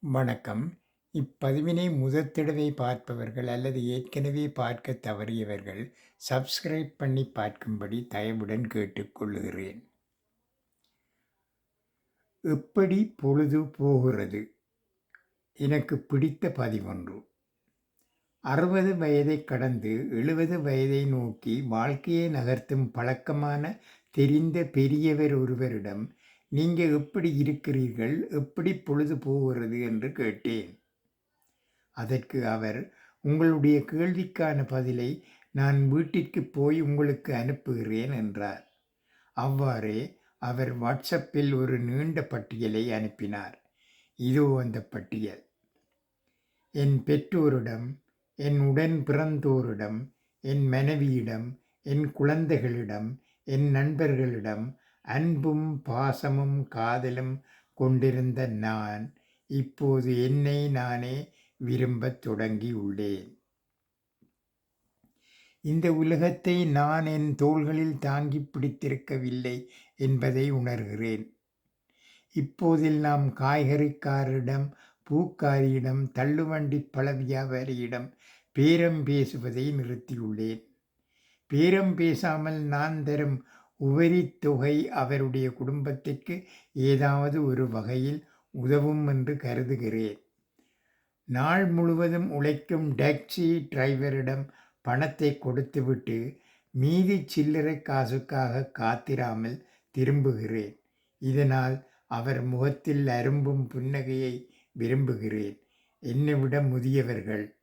வணக்கம். இப்பதிவினை முதற் தடவை பார்ப்பவர்கள் அல்லது ஏற்கனவே பார்க்கத் தவறியவர்கள் சப்ஸ்கிரைப் பண்ணி பார்க்கும்படி தயவுடன் கேட்டுக்கொள்ளுகிறேன். எப்படி பொழுது போகிறது? எனக்கு பிடித்த பதிவொன்று. 60 வயதைக் கடந்து 70 வயதை நோக்கி வாழ்க்கையை நகர்த்தும் பழக்கமான தெரிந்த பெரியவர் ஒருவரிடம், "நீங்க எப்படி இருக்கிறீர்கள்? எப்படி பொழுது போகிறது?" என்று கேட்டேன். அதற்கு அவர், "உங்களுடைய கேள்விக்கான பதிலை நான் வீட்டிற்குப் போய் உங்களுக்கு அனுப்புகிறேன்" என்றார். அவ்வாறே அவர் வாட்ஸ்அப்பில் ஒரு நீண்ட பட்டியலை அனுப்பினார். இதோ அந்தப் பட்டியல். என் பெற்றோரிடம், என் உடன் பிறந்தோரிடம், என் மனைவியிடம், என் குழந்தைகளிடம், என் நண்பர்களிடம் அன்பும் பாசமும் காதலும் கொண்டிருந்த நான் இப்போது என்னை நானே விரும்பத் தொடங்கியுள்ளேன். இந்த உலகத்தை நான் என் தோள்களில் தாங்கிப் பிடித்திருக்கவில்லை என்பதை உணர்கிறேன். இப்போதெல்லாம் காய்கறிக்காரரிடம், பூக்காரியிடம், தள்ளுவண்டி பழ வியாபாரியிடம் பேரம் பேசுவதை நிறுத்தியுள்ளேன். பேரம் பேசாமல் நான் தரும் உபரித் தொகை அவருடைய குடும்பத்திற்கு ஏதாவது ஒரு வகையில் உதவும் என்று கருதுகிறேன். நாள் முழுவதும் உழைக்கும் டாக்ஸி டிரைவரிடம் பணத்தை கொடுத்துவிட்டு மீதி சில்லறை காசுக்காக காத்திராமல் திரும்புகிறேன். இதனால் அவர் முகத்தில் அரும்பும் புன்னகையை விரும்புகிறேன். என்னைவிட முதியவர்கள்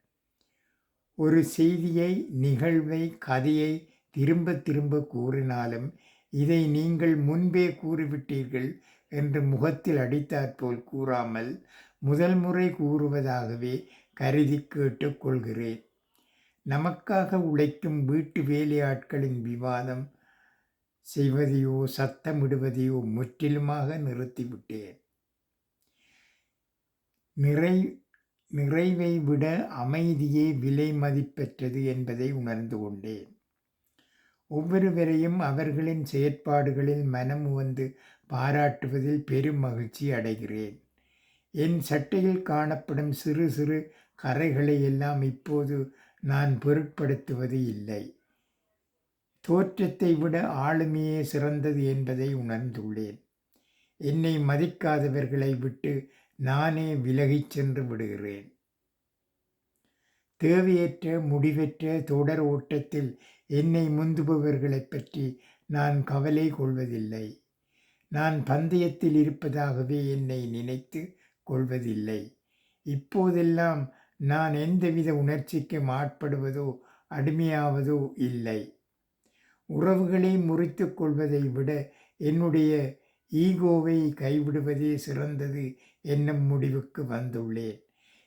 ஒரு செய்தியை, நிகழ்வை, கதையை திரும்ப திரும்ப கூறினாலும், "இதை நீங்கள் முன்பே கூறிவிட்டீர்கள்" என்று முகத்தில் அடித்தாற்போல் கூறாமல் முதல் முறை கூறுவதாகவே கருதி கேட்டுக்கொள்கிறேன். நமக்காக உழைக்கும் வீட்டு வேலையாட்களின் விவாதம் செய்வதையோ சத்தமிடுவதையோ முற்றிலுமாக நிறுத்திவிட்டேன். நிறைவை விட அமைதியே விலை மதிப்பற்றது என்பதை உணர்ந்து கொண்டேன். ஒவ்வொருவரையும் அவர்களின் செயற்பாடுகளில் மனமுவந்து பாராட்டுவதில் பெரும் மகிழ்ச்சி அடைகிறேன். என் சட்டையில் காணப்படும் சிறு சிறு கறைகளை எல்லாம் இப்போது நான் பொருட்படுத்துவது இல்லை. தோற்றத்தை விட ஆளுமையே சிறந்தது என்பதை உணர்ந்துள்ளேன். என்னை மதிக்காதவர்களை விட்டு நானே விலகிச் சென்று விடுகிறேன். தேவையற்ற, முடிவற்ற தொடர் ஓட்டத்தில் என்னை முந்துபவர்களைப் பற்றி நான் கவலை கொள்வதில்லை. நான் பந்தயத்தில் இருப்பதாகவே என்னை நினைத்து கொள்வதில்லை. இப்போதெல்லாம் நான் எந்தவித உணர்ச்சிக்கும் ஆட்படுவதோ அடிமையாவதோ இல்லை. உறவுகளை முறித்துக் கொள்வதை விட என்னுடைய ஈகோவை கைவிடுவதே சிறந்தது என்னும் முடிவுக்கு வந்துள்ளேன்.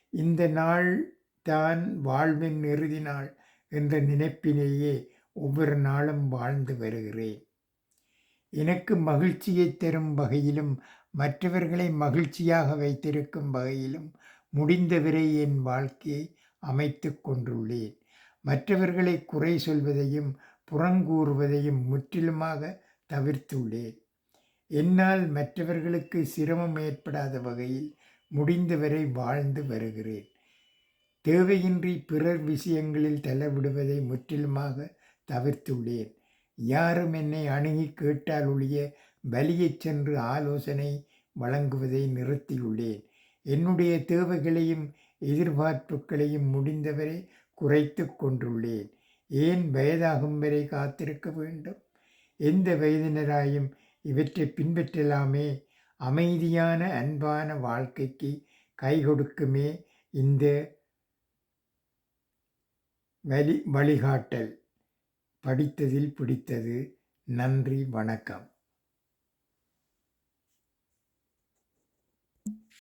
இந்த நாள் தான் வாழ்வின் இறுதி நாள் என்ற நினைப்பிலேயே ஒவ்வொரு நாளும் வாழ்ந்து வருகிறேன். எனக்கு மகிழ்ச்சியைத் தரும் வகையிலும் மற்றவர்களை மகிழ்ச்சியாக வைத்திருக்கும் வகையிலும் முடிந்தவரை என் வாழ்க்கையை அமைத்துக் கொண்டுள்ளேன். மற்றவர்களை குறை சொல்வதையும் புறங்கூறுவதையும் முற்றிலுமாக தவிர்த்துள்ளேன். என்னால் மற்றவர்களுக்கு சிரமம் ஏற்படாத வகையில் முடிந்தவரை வாழ்ந்து வருகிறேன். தேவையின்றி பிறர் விஷயங்களில் தலையிடுவதை முற்றிலுமாக தவிர்த்துள்ளேன். யாரும் என்னை அணுகி கேட்டால் ஒழிய வலியச் சென்று ஆலோசனை வழங்குவதை நிறுத்தியுள்ளேன். என்னுடைய தேவைகளையும் எதிர்பார்ப்புகளையும் முடிந்தவரை குறைத்து கொண்டுள்ளேன். ஏன் வயதாகும் வரை காத்திருக்க வேண்டும்? எந்த வயதினராயும் இவற்றை பின்பற்றலாமே. அமைதியான, அன்பான வாழ்க்கைக்கு கை கொடுக்குமே இந்த வழிகாட்டல். படித்ததில் பிடித்தது. நன்றி, வணக்கம்.